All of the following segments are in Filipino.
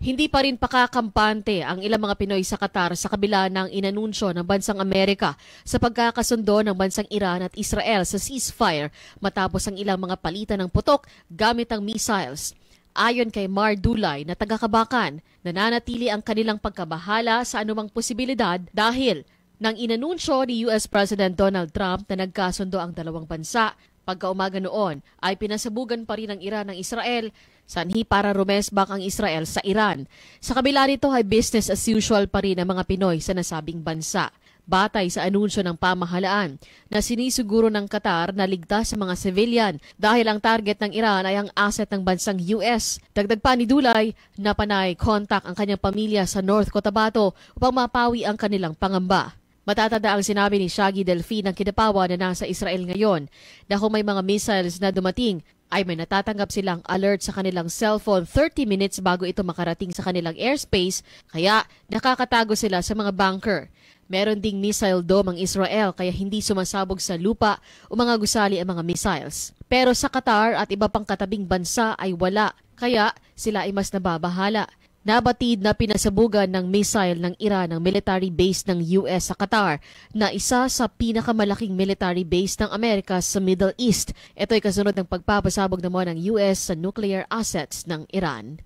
Hindi pa rin pakakampante ang ilang mga Pinoy sa Qatar sa kabila ng inanunsyo ng bansang Amerika sa pagkakasundo ng bansang Iran at Israel sa ceasefire matapos ang ilang mga palitan ng putok gamit ang missiles. Ayon kay Mar Dulay na taga-Kabakan, nananatili ang kanilang pagkabahala sa anumang posibilidad dahil nang inanunsyo ni US President Donald Trump na nagkasundo ang dalawang bansa. Pagkaumaga noon ay pinasabugan pa rin ng Iran ng Israel sanhi para rumesbak ang Israel sa Iran. Sa kabila nito ay business as usual pa rin ang mga Pinoy sa nasabing bansa. Batay sa anunsyo ng pamahalaan na sinisiguro ng Qatar na ligtas sa mga civilian dahil ang target ng Iran ay ang asset ng bansang US. Dagdag pa ni Dulay na panay contact ang kanyang pamilya sa North Cotabato upang mapawi ang kanilang pangamba. Matatanda ang sinabi ni Shaggy Delfin ng Kidapawan na nasa Israel ngayon na kung may mga missiles na dumating ay may natatanggap silang alert sa kanilang cellphone 30 minutes bago ito makarating sa kanilang airspace kaya nakakatago sila sa mga bunker. Meron ding missile dome ang Israel kaya hindi sumasabog sa lupa o mga gusali ang mga missiles. Pero sa Qatar at iba pang katabing bansa ay wala kaya sila ay mas nababahala. Nabatid na pinasabugan ng missile ng Iran ang military base ng US sa Qatar na isa sa pinakamalaking military base ng Amerika sa Middle East. Ito ay kasunod ng pagpapasabog naman ng US sa nuclear assets ng Iran.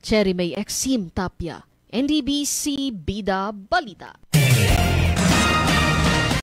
Cherry May Exim Tapia, NDBC Bida Balita.